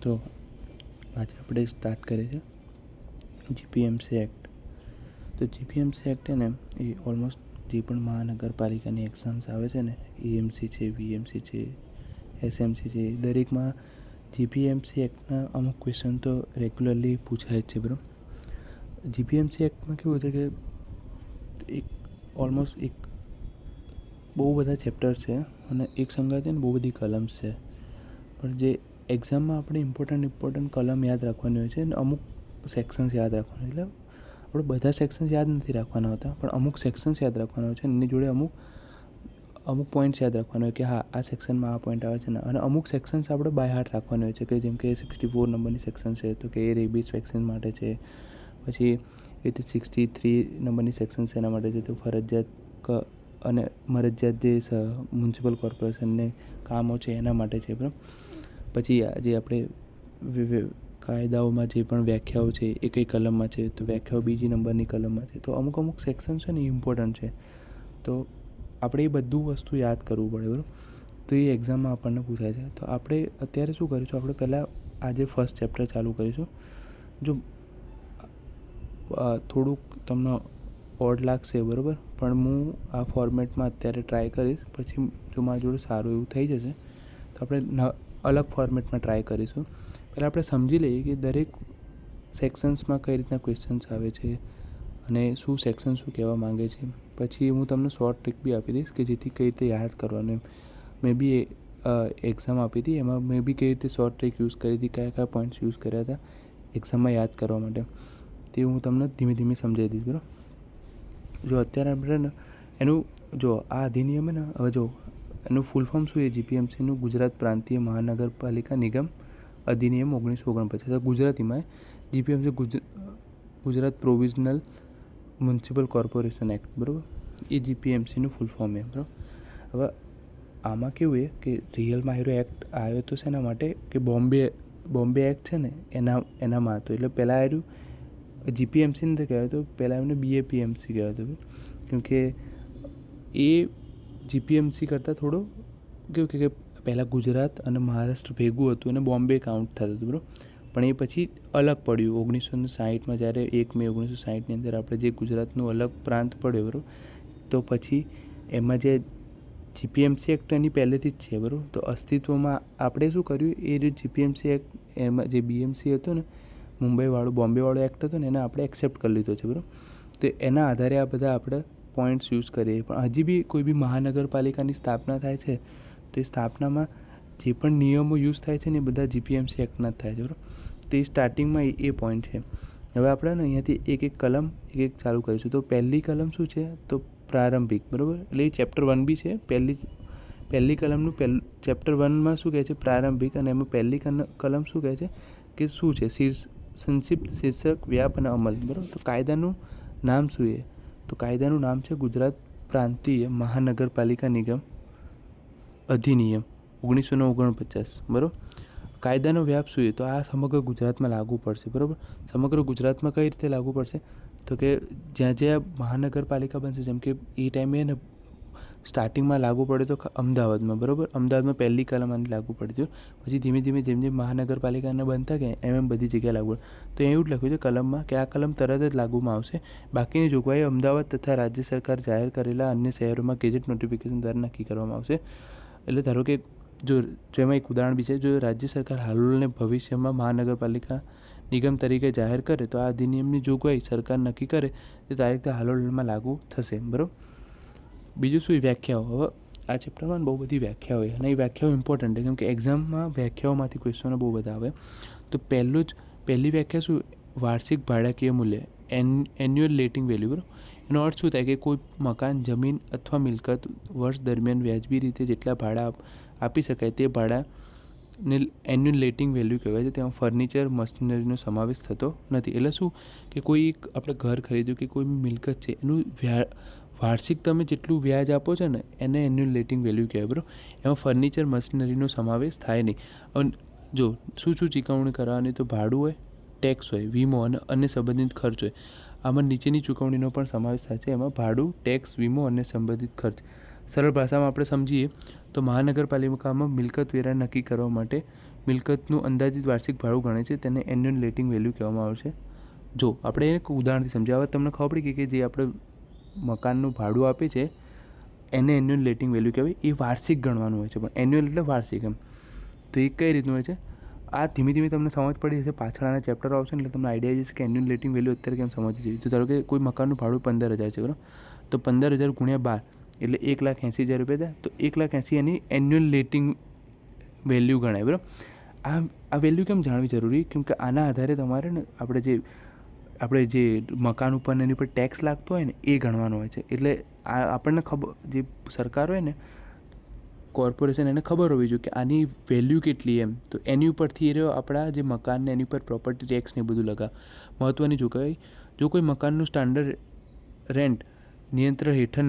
તો આજે આપણે સ્ટાર્ટ કરીએ છીએ જીપીએમસી એક્ટ. તો જીપીએમસી એક્ટ છે ને એ ઓલમોસ્ટ જે પણ મહાનગરપાલિકાની એક્ઝામ્સ આવે છે ને, એએમસી છે, વીએમસી છે, એસએમસી છે, દરેકમાં જીપીએમસી એક્ટના અમુક ક્વેશ્ચન તો રેગ્યુલરલી પૂછાય જ છે. બરાબર, જીપીએમસી એક્ટમાં કેવું છે કે એક ઓલમોસ્ટ એક બહુ બધા ચેપ્ટર્સ છે અને એક સંગાતે ને બહુ બધી કલમ્સ છે. પણ જે એક્ઝામમાં આપણે ઇમ્પોર્ટન્ટ કલમ યાદ રાખવાની હોય છે અને અમુક સેક્શન્સ યાદ રાખવાના. એટલે આપણે બધા સેક્શન્સ યાદ નથી રાખવાના હોતા, પણ અમુક સેક્શન્સ યાદ રાખવાના હોય છે. એની જોડે અમુક પોઈન્ટ્સ યાદ રાખવાના હોય કે હા, આ સેક્શનમાં આ પોઈન્ટ આવે છે ને. અને અમુક સેક્શન્સ આપણે બાય હાર્ટ રાખવાની હોય છે, કે જેમ કે 64 નંબરની સેક્શન છે તો કે એ રેબીઝ વેક્સિન માટે છે. પછી એ રીતે 63 નંબરની સેક્શન છે એના માટે છે, તો ફરજિયાત અને મરજિયાત જે મ્યુનિસિપલ કોર્પોરેશનને કામો છે એના માટે છે. બરાબર, પછી જે આપણે કાયદાઓમાં જે પણ વ્યાખ્યાઓ છે એ કઈ કલમમાં છે, તો વ્યાખ્યાઓ બીજી નંબરની કલમમાં છે. તો અમુક સેક્શન છે ને એ ઇમ્પોર્ટન્ટ છે, તો આપણે એ બધું વસ્તુ યાદ કરવું પડે. બરાબર, તો એ એક્ઝામમાં આપણને પૂછાય છે. તો આપણે અત્યારે શું કરીશું, આપણે પહેલાં આજે ફર્સ્ટ ચેપ્ટર ચાલુ કરીશું. જો થોડુંક તમને ઓડ લાગશે બરાબર, પણ હું આ ફોર્મેટમાં અત્યારે ટ્રાય કરીશ. પછી જો મારી જોડે સારું એવું થઈ જશે તો આપણે અલગ ફોર્મેટમાં ટ્રાય કરીશું. પહેલાં આપણે સમજી લઈએ કે દરેક સેક્શન્સમાં કઈ રીતના ક્વેશ્ચન્સ આવે છે અને શું સેક્શન શું કહેવા માંગે છે. પછી હું તમને શોર્ટ ટ્રીક બી આપી દઈશ કે જેથી કઈ રીતે યાદ કરવાનું. મેં બી એક્ઝામ આપી હતી, એમાં મેં બી કઈ રીતે શોર્ટ ટ્રીક યુઝ કરી હતી, કયા પોઈન્ટ્સ યુઝ કર્યા હતા એક્ઝામમાં યાદ કરવા માટે, તે હું તમને ધીમે ધીમે સમજાવી દઈશ. બરાબર, જો અત્યારે આપણે ને એનું જો આ અધિનિયમ ને, હવે જો એનું ફૂલ ફોર્મ શું છે, જીપીએમસીનું ગુજરાત પ્રાંતીય મહાનગરપાલિકા નિગમ અધિનિયમ 1949. ગુજરાતીમાં GPMC Gujarat provisional municipal corporation act. બરાબર, એ જીપીએમસીનું ફૂલ ફોર્મ છે. બરાબર, હવે આમાં કેવું છે કે રિયલમાં હીરો એક્ટ આવ્યો તો શેના માટે કે બોમ્બે એક્ટ છે ને એનામાં હતો. એટલે પહેલાં આવ્યું જીપીએમસી નથી કહેવાય, તો પહેલાં એમને બીએપીએમસી કહેવાય હતું. કેમકે એ જીપીએમસી કરતાં થોડો કેવું કે પહેલાં ગુજરાત અને મહારાષ્ટ્ર ભેગું હતું અને બોમ્બે કાઉન્ટ થતું હતું. બરાબર, પણ એ પછી અલગ પડ્યું 1960માં, જ્યારે 1 મે 1960ની અંદર આપણે જે ગુજરાતનું અલગ પ્રાંત પડ્યો. બરાબર, તો પછી એમાં જે જીપીએમસી એક્ટ એની પહેલેથી જ છે. બરાબર, તો અસ્તિત્વમાં આપણે શું કર્યું, એ જે જીપીએમસી એક્ટ એમાં જે બીએમસી હતો ને, બોમ્બેવાળો એક્ટ હતો ને, એને આપણે એક્સેપ્ટ કરી લીધો છે. બરાબર, તો એના આધારે આ બધા આપણે પોઈન્ટ્સ યુઝ કરીએ. પણ હજી બી કોઈ બી મહાનગરપાલિકાની સ્થાપના થાય છે તો એ સ્થાપનામાં જે પણ નિયમો યુઝ થાય છે ને એ બધા જીપીએમસી એક્ટના જ થાય છે. બરાબર, તો એ સ્ટાર્ટિંગમાં એ પોઈન્ટ છે. હવે આપણે ને અહીંયાથી એક કલમ એક ચાલુ કરીશું. તો પહેલી કલમ શું છે, તો પ્રારંભિક. બરાબર, એટલે એ ચેપ્ટર 1 બી છે. પહેલી કલમનું ચેપ્ટર 1માં શું કહે છે, પ્રારંભિક. અને એમાં પહેલી કલમ શું કહે છે કે શું છે, સંક્ષિપ્ત શીર્ષક, વ્યાપ અને અમલ. બરાબર, તો કાયદાનું નામ શું છે, તો કાયદાનું નામ છે ગુજરાત પ્રાંતીય મહાનગરપાલિકા નિગમ અધિનિયમ 1949. બરાબર, કાયદાનો વ્યાપ શું છે, તો આ સમગ્ર ગુજરાતમાં લાગુ પડશે. બરાબર, સમગ્ર ગુજરાતમાં કઈ રીતે લાગુ પડશે, તો કે જ્યાં જ્યાં મહાનગરપાલિકા બનશે, જેમ કે એ ટાઈમે ને સ્ટાર્ટિંગમાં લાગુ પડે તો અમદાવાદમાં. બરાબર, અમદાવાદમાં પહેલી કલમ આની લાગુ પડી હતી. પછી ધીમે ધીમે જેમ મહાનગરપાલિકાને બનતા ગયા એમ બધી જગ્યાએ લાગુ પડે. તો એવું જ લખ્યું છે કલમમાં કે આ કલમ તરત જ લાગુમાં આવશે. બાકીની જોગવાઈ અમદાવાદ તથા રાજ્ય સરકાર જાહેર કરેલા અન્ય શહેરોમાં ગેજેટ નોટિફિકેશન દ્વારા નક્કી કરવામાં આવશે. એટલે ધારો કે જો એમાં એક ઉદાહરણ બી છે, જો રાજ્ય સરકાર હાલને ભવિષ્યમાં મહાનગરપાલિકા નિગમ તરીકે જાહેર કરે તો આ અધિનિયમની જોગવાઈ સરકાર નક્કી કરે તે તારીખથી હાલોલમાં લાગુ થશે. બરાબર, બીજું શું, વ્યાખ્યાઓ. હવે આ ચેપ્ટરમાં બહુ બધી વ્યાખ્યાઓ હોય અને એ વ્યાખ્યાઓ ઇમ્પોર્ટન્ટ છે, કેમ કે એક્ઝામમાં વ્યાખ્યાઓમાંથી ક્વેશ્ચનો બહુ બધા આવે. તો પહેલી વ્યાખ્યા શું, વાર્ષિક ભાડાકીય મૂલ્ય, એન્યુઅલ લેટિંગ વેલ્યુ. બરાબર, એનો અર્થ શું થાય કે કોઈ મકાન, જમીન અથવા મિલકત વર્ષ દરમિયાન વ્યાજબી રીતે જેટલા ભાડા આપી શકાય તે ભાડાને એન્યુઅલ લેટિંગ વેલ્યુ કહેવાય છે. તેમાં ફર્નિચર, મશીનરીનો સમાવેશ થતો નથી. એટલે શું કે કોઈ આપણે ઘર ખરીદ્યું કે કોઈ મિલકત છે એનું વાર્ષિક તમે જેટલું વ્યાજ આપો છો ને એને એન્યુઅલ લેટિંગ વેલ્યુ કહેવાય. બરાબર, એમાં ફર્નિચર, મશીનરીનો સમાવેશ થાય નહીં. અને જો શું ચૂકવણી કરવાની, તો ભાડું હોય, ટેક્સ હોય, વીમો અને અન્ય સંબંધિત ખર્ચ હોય. આમાં નીચેની ચૂકવણીનો પણ સમાવેશ થાય છે. એમાં ભાડું, ટેક્સ, વીમો અને સંબંધિત ખર્ચ. સરળ ભાષામાં આપણે સમજીએ તો મહાનગરપાલિકામાં મિલકત વેરા નક્કી કરવા માટે મિલકતનું અંદાજિત વાર્ષિક ભાડું ગણે છે તેને એન્યુઅલ લેટિંગ વેલ્યુ કહેવામાં આવે છે. જો આપણે એક ઉદાહરણથી સમજીએ, હવે તમને ખબર પડી કે જે આપણે મકાનનું ભાડું આપે છે એને એન્યુઅલ લેટિંગ વેલ્યુ કહેવાય. એ વાર્ષિક ગણવાનું હોય છે, પણ એન્યુઅલ એટલે વાર્ષિક એમ. તો એ કઈ રીતનું હોય છે, આ ધીમે ધીમે તમને સમજ પડી જશે. પાછળના ચેપ્ટર આવશે ને એટલે તમને આઈડિયા આવી જશે કે એન્યુઅલ લેટિંગ વેલ્યુ અત્યારે કેમ સમજવી જોઈએ. તો ધારો કે કોઈ મકાનનું ભાડું 15,000 છે, બરાબર, તો 15,000 ગુણ્યા 12 એટલે 1,80,000 રૂપિયા થાય. તો 1,80,000 એની એન્યુઅલ લેટિંગ વેલ્યુ ગણાય, બરાબર. આ વેલ્યુ કેમ જાણવી જરૂરી? કેમ કે આના આધારે તમારે ને આપણે જે મકાન ઉપર એની ઉપર ટેક્સ લાગતો હોય ને એ ગણવાનો હોય છે. એટલે આપણને ખબર, જે સરકાર હોય ને, કોર્પોરેશન, એને ખબર હોવી જોઈએ કે આની વેલ્યુ કેટલી એમ. તો એની ઉપરથી એ રહ્યો આપણા જે મકાનને એની ઉપર પ્રોપર્ટી ટેક્સ ને બધું લગાવે. મહત્ત્વની જોગવાઈ, જો કોઈ મકાનનું સ્ટાન્ડર્ડ રેન્ટ નિયંત્રણ હેઠળ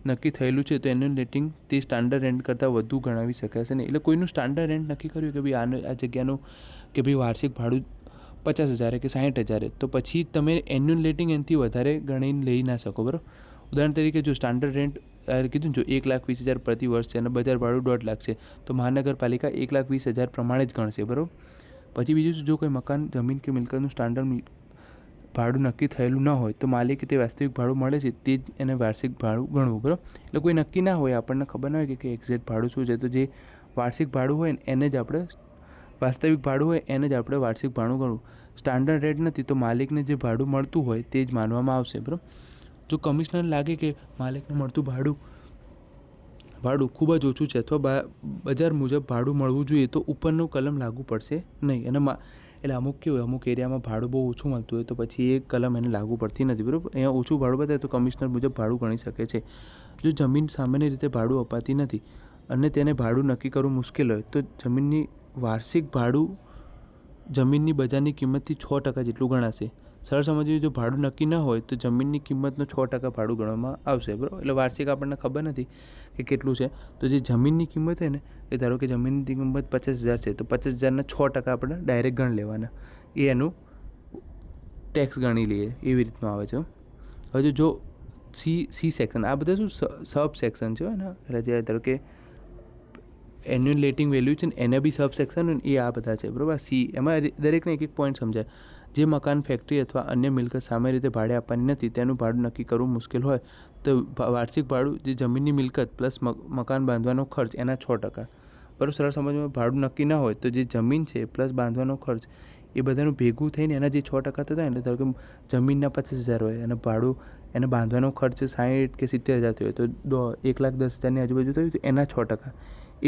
નક્કી થયેલું છે તો એનું રેટિંગ તે સ્ટાન્ડર્ડ રેન્ટ કરતાં વધુ ગણાવી શકાશે નહીં. એટલે કોઈનું સ્ટાન્ડર્ડ રેન્ટ નક્કી કર્યું કે ભાઈ આ જગ્યાનું કે ભાઈ વાર્ષિક ભાડું 50,000 કે 60,000, તો પછી તમે એન્યુઅલ લેટિંગ એનાથી વધારે ગણીને લઈ ના શકો, બરાબર. ઉદાહરણ તરીકે જો સ્ટાન્ડર્ડ રેન્ટ કીધું, જો 1,20,000 પ્રતિ વર્ષ છે અને બજાર ભાડું 1.5 લાખ છે, તો મહાનગરપાલિકા 1,20,000 પ્રમાણે જ ગણશે, બરાબર. પછી બીજું, જો કોઈ મકાન, જમીન કે મિલકતનું સ્ટાન્ડર્ડ ભાડું નક્કી થયેલું ન હોય તો માલિકે તે વાસ્તવિક ભાડું મળે છે તે જ એને વાર્ષિક ભાડું ગણવું, બરાબર. એટલે કોઈ નક્કી ના હોય, આપણને ખબર ના હોય કે એક્ઝેક્ટ ભાડું શું છે, તો જે વાર્ષિક ભાડું હોય એને જ આપણે વાસ્તવિક ભાડું હોય એને જ આપણે વાર્ષિક ભાડું ગણવું. સ્ટાન્ડર્ડ રેટ નથી તો માલિકને જે ભાડું મળતું હોય તે જ માનવામાં આવશે, બરાબર. જો કમિશનર લાગે કે માલિકને મળતું ભાડું ખૂબ જ ઓછું છે અથવા બજાર મુજબ ભાડું મળવું જોઈએ તો ઉપરનું કલમ લાગુ પડશે નહીં. અને એટલે અમુક એરિયામાં ભાડું બહુ ઓછું મળતું હોય તો પછી એ કલમ એને લાગુ પડતી નથી, બરાબર. અહીંયા ઓછું ભાડું બતાવે તો કમિશનર મુજબ ભાડું ગણી શકે છે. જો જમીન સામાન્ય રીતે ભાડું અપાતી નથી અને તેને ભાડું નક્કી કરવું મુશ્કેલ હોય તો જમીનની વાર્ષિક ભાડું જમીનની બજારની કિંમતથી 6% જેટલું ગણાશે. સરળ સમજીએ, જો ભાડું નક્કી ન હોય તો જમીનની કિંમતનું 6% ભાડું ગણવામાં આવશે, બરાબર. એટલે વાર્ષિક આપણને ખબર નથી કે કેટલું છે, તો જે જમીનની કિંમત હોય ને, એ ધારો કે જમીનની કિંમત 50,000 છે તો 50,000ના 6% આપણે ડાયરેક્ટ ગણી લેવાના, એ એનું ટેક્સ ગણી લઈએ, એવી રીતનું આવે છે. હવે જો સી સેક્શન, આ બધા શું સબ સેક્શન છે ને, એટલે જે ધારો કે એન્યુઅલ લેટિંગ વેલ્યુ છે ને એના બી સબ સેક્શન ને એ આ બધા છે, બરાબર. સી, એમાં દરેકને એક પોઈન્ટ સમજાય. જે મકાન, ફેક્ટરી અથવા અન્ય મિલકત સામે રીતે ભાડે આપવાની નથી તેનું ભાડું નક્કી કરવું મુશ્કેલ હોય તો વાર્ષિક ભાડું જે જમીનની મિલકત પ્લસ મકાન બાંધવાનો ખર્ચ એના 6%, બરાબર. સરળ સમજમાં ભાડું નક્કી ન હોય તો જે જમીન છે પ્લસ બાંધવાનો ખર્ચ એ બધાનું ભેગું થઈને એના જે 6% થતા હોય ને, ધારો કે જમીનના 50,000 હોય અને ભાડું એને બાંધવાનો ખર્ચ 60 કે 70,000 થયો હોય તો 1,10,000ની આજુબાજુ થયું તો એના 6%,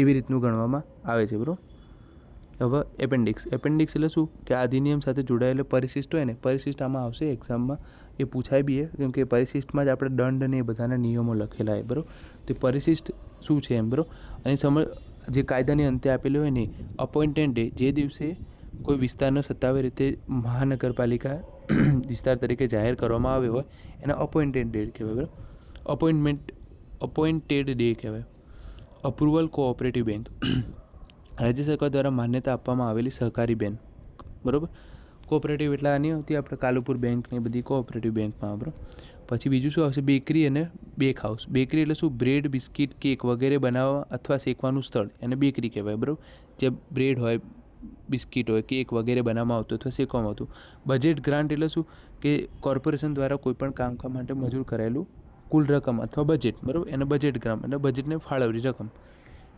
એવી રીતનું ગણવામાં આવે છે, બરાબર. હવે એપેન્ડિક્સ એટલે શું કે આ અધિનિયમ સાથે જોડાયેલો પરિશિષ્ટ હોય ને, પરિશિષ્ટ આમાં આવશે એક્ઝામમાં, એ પૂછાય બી કેમ કે પરિશિષ્ટમાં જ આપણે દંડ ને એ બધાના નિયમો લખેલા હોય, બરાબર. તે પરિશિષ્ટ શું છે એમ, બરાબર. અને જે કાયદાની અંતે આપેલી હોય ને, અપોઇન્ટેડ ડે, જે દિવસે કોઈ વિસ્તારનો સત્તાવાર રીતે મહાનગરપાલિકા વિસ્તાર તરીકે જાહેર કરવામાં આવ્યો હોય એને અપોઇન્ટેડ ડે કહેવાય, બરાબર. અપોઇન્ટેડ ડે કહેવાય. અપ્રુવલ કોઓપરેટિવ બેંક, રાજ્ય સરકાર દ્વારા માન્યતા આપવામાં આવેલી સહકારી બેંક, બરાબર. કોઓપરેટિવ એટલે આની આવતી આપણે કાલુપુર બેંક ને બધી કોઓપરેટિવ બેંકમાં, બરાબર. પછી બીજું શું આવશે? બેકરી અને બેક હાઉસ. બેકરી એટલે શું? બ્રેડ, બિસ્કિટ, કેક વગેરે બનાવવા અથવા શેકવાનું સ્થળ, એને બેકરી કહેવાય, બરાબર. જે બ્રેડ હોય, બિસ્કિટ હોય, કેક વગેરે બનાવવામાં આવતું અથવા શેકવામાં આવતું. બજેટ ગ્રાન્ટ એટલે શું કે કોર્પોરેશન દ્વારા કોઈપણ કામકાજ માટે મંજૂર કરાયેલું કુલ રકમ અથવા બજેટ, બરાબર. એને બજેટ ગ્રાન્ટ એટલે બજેટને ફાળવેલી રકમ.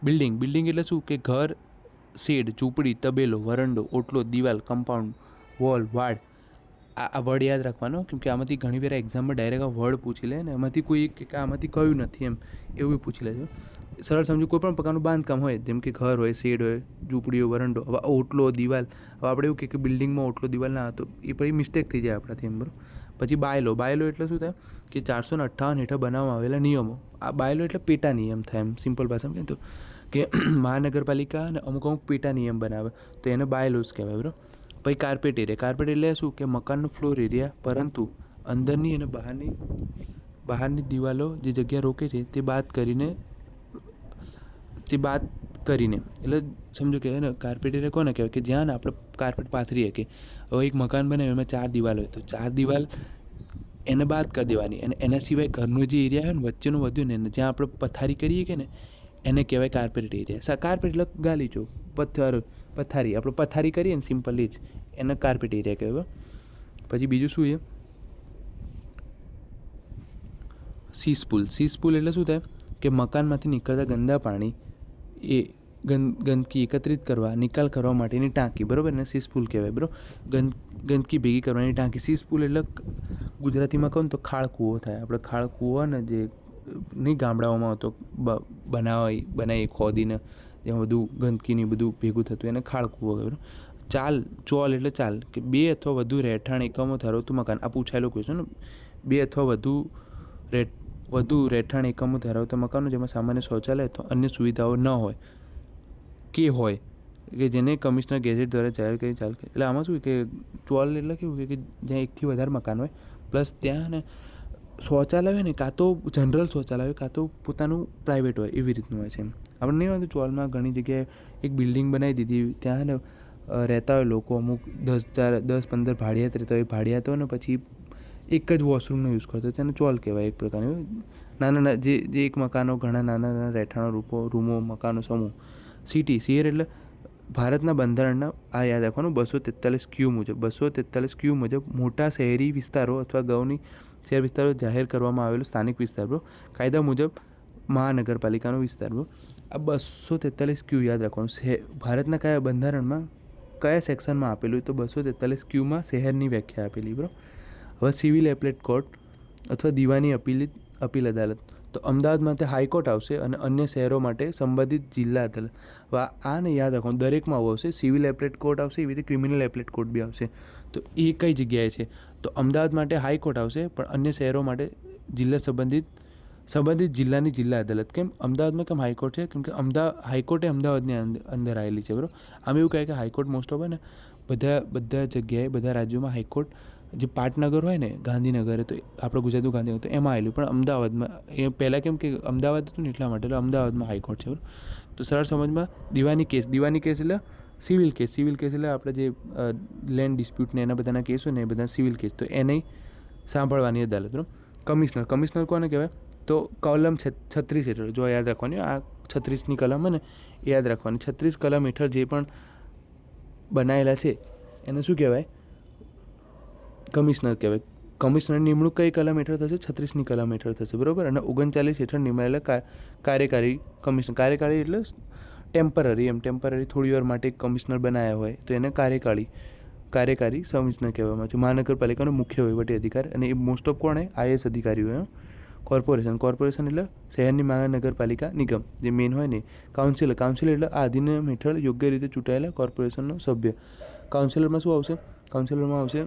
બિલ્ડિંગ એટલે શું કે ઘર, શેડ, ઝૂંપડી, તબેલો, વરંડો, ઓટલો, દિવાલ, કમ્પાઉન્ડ, વોલ, વાડ. આ વર્ડ યાદ રાખવાનો કેમ કે આમાંથી ઘણી વાર એક્ઝામમાં ડાયરેક્ટ આ વર્ડ પૂછી લે ને, એમાંથી કોઈ એક આમાંથી કયું નથી એમ એવું પૂછી લે છે. સરળ સમજો, કોઈ પણ પ્રકારનું બાંધકામ હોય જેમ કે ઘર હોય, શેડ હોય, ઝૂંપડીઓ, વરંડો, હવે ઓટલો, દિવાલ. હવે આપણે એવું કે બિલ્ડિંગમાં ઓટલો, દિવાલ ના હતો, એ પછી મિસ્ટેક થઈ જાય આપણાથી એમ, બરાબર. પછી બાયલો એટલે શું થાય કે 458 હેઠળ બનાવવામાં આવેલા નિયમો. આ બાયલો એટલે પેટા નિયમ થાય એમ, સિમ્પલ ભાષામાં કહે તો કે મહાનગરપાલિકા અને અમુક પેટા નિયમ બનાવે તો એને બાયલોસ કહેવાય, બરાબર. પછી કાર્પેટ એટલે શું કે મકાનનો ફ્લોર એરિયા પરંતુ અંદરની અને બહારની દિવાલો જે જગ્યા રોકે છે તે બાદ કરીને એટલે સમજો કે ને કાર્પેટ એરિયા કોને કહેવાય કે જ્યાં આપણે કાર્પેટ પાથરીએ કે હવે એક મકાન બનાવ્યું એમાં 4 દિવાલ હોય તો 4 દિવાલ એને બાદ કરી દેવાની અને એના સિવાય ઘરનો જે એરિયા હોય ને વચ્ચેનો વધ્યો ને જ્યાં આપણે પથારી કરીએ કે ને એને કહેવાય કાર્પેટ એરિયા. કાર્પેટ એટલે ગાલીચો, પથ્થર, પથારી, આપણે પથારી કરીએ ને સિમ્પલી જ, એને કાર્પેટ એરિયા કહેવાય. પછી બીજું શું છે, સીસપુલ. સીસપુલ એટલે શું થાય કે મકાનમાંથી નીકળતા ગંદા પાણી એ ગંદકી એકત્રિત કરવા, નિકાલ કરવા માટેની ટાંકી, બરાબર ને સીસપુલ કહેવાય. બરાબર, ગંદકી ભેગી કરવાની ટાંકી. સીસપુલ એટલે ગુજરાતીમાં કહું ને તો ખાળ કૂવો થાય. આપણે ખાળ કૂવો ને જે નહીં ગામડાઓમાં તો બનાવી ખોદીને જેમાં બધું ગંદકીની બધું ભેગું થતું એને ખાળ કૂવો કહેવાય. ચોલ એટલે ચાલ કે 2 અથવા વધુ રહેઠાણ એકમો ધરાવતું મકાન. આ પૂછાયેલું ક્વેશ્ચન ને. 2 અથવા વધુ રહેઠાણ એકમો ધરાવતા મકાનો જેમાં સામાન્ય શૌચાલય અથવા અન્ય સુવિધાઓ ન હોય કે જેને કમિશનર ગેઝેટ દ્વારા જાહેર કરી ચાલે. એટલે આમાં શું કે ચોલ એટલે કેવું કે જ્યાં એકથી વધારે મકાન હોય, પ્લસ ત્યાં ને શૌચાલય હોય ને કાં તો જનરલ શૌચાલય હોય કાં તો પોતાનું પ્રાઇવેટ હોય, એવી રીતનું હોય છે. આપણે નહીં હોય તો ચોલમાં ઘણી જગ્યાએ એક બિલ્ડિંગ બનાવી દીધી, ત્યાં ને રહેતા હોય લોકો, અમુક 10-15 ભાડિયાત રહેતા હોય, ભાડિયાતો ને પછી એક જ વોશરૂમનો યુઝ કરતો, તેને ચોલ કહેવાય. એક પ્રકારની નાના જે એક મકાનો, ઘણા નાના નાના રહેઠાણો રૂમો મકાનો સમૂહ. સિટી, શહેર એટલે ભારતના બંધારણના, આ યાદ રાખવાનું, 243 ક્યુ મુજબ 243 ક્યુ મુજબ મોટા શહેરી વિસ્તારો અથવા ગૌની શહેર વિસ્તારો જાહેર કરવામાં આવેલો સ્થાનિક વિસ્તાર. કાયદા મુજબ મહાનગરપાલિકાનો વિસ્તાર. આ 243 ક્યુ યાદ રાખવાનું. ભારતના કયા બંધારણમાં કયા સેક્શનમાં આપેલું, તો 243 ક્યુમાં શહેરની વ્યાખ્યા આપેલી. બરાબર. હવે સિવિલ એપેલેટ કોર્ટ અથવા દીવાની અપીલ અદાલત. તો અમદાવાદ માટે હાઈકોર્ટ આવશે અને અન્ય શહેરો માટે સંબંધિત જિલ્લા અદાલત. હવે આને યાદ રાખવાનું, દરેકમાં આવું આવશે. સિવિલ એપેલેટ કોર્ટ આવશે, એવી રીતે ક્રિમિનલ એપેલેટ કોર્ટ બી આવશે. તો એ કઈ જગ્યાએ છે, તો અમદાવાદ માટે હાઈકોર્ટ આવશે, પણ અન્ય શહેરો માટે જિલ્લા સંબંધિત જિલ્લાની જિલ્લા અદાલત. કેમ અમદાવાદમાં કેમ હાઈકોર્ટ છે, કેમ કે હાઈકોર્ટ એ અમદાવાદની અંદર આવેલી છે. બરાબર. આમ એવું કહે કે હાઈકોર્ટ મોસ્ટ ઓફ હોય ને બધા જગ્યાએ, બધા રાજ્યોમાં હાઈકોર્ટ, જે પાટનગર હોય ને ગાંધીનગર, તો આપણે ગુજરાતનું ગાંધીનગર, તો એમાં આવેલું. પણ અમદાવાદમાં એ પહેલાં કેમ કે અમદાવાદ હતું ને એટલા માટે, એટલે અમદાવાદમાં હાઈકોર્ટ છે. તો સરળ સમજમાં દીવાની કેસ એટલે સિવિલ કેસ એટલે આપણે જે લેન્ડ ડિસ્પ્યુટ ને એના બધાના કેસ હોય ને એ બધા સિવિલ કેસ, તો એને સાંભળવાની અદાલત. કમિશનર કોને કહેવાય, તો કલમ 36 હેઠળ, જો યાદ રાખવાની, આ 36ની કલમ હોય ને એ યાદ રાખવાની. 36 કલમ હેઠળ જે પણ બનાવેલા છે એને શું કહેવાય, કમિશનર કહેવાય. કમિશનરની નિમણૂક કઈ કલમ હેઠળ થશે, 36ની કલમ હેઠળ થશે. બરાબર. અને 39 હેઠળ નિમાયેલા કાર્યકારી કમિશનર. કાર્યકારી એટલે ટેમ્પરરી, થોડી વાર માટે કમિશનર બનાવ્યા હોય તો એને કાર્યકારી કમિશનર કહેવામાં છે. મહાનગરપાલિકાનો મુખ્ય વહીવટી અધિકાર, અને એ મોસ્ટ ઓફ કોણે, IAS અધિકારી હોય. કોર્પોરેશન એટલે શહેરની મહાનગરપાલિકા નિગમ જે મેઇન હોય ને. કાઉન્સિલર એટલે આ અધિનિયમ હેઠળ યોગ્ય રીતે ચૂંટાયેલા કોર્પોરેશનનો સભ્ય. કાઉન્સિલરમાં શું આવશે, કાઉન્સિલરમાં આવશે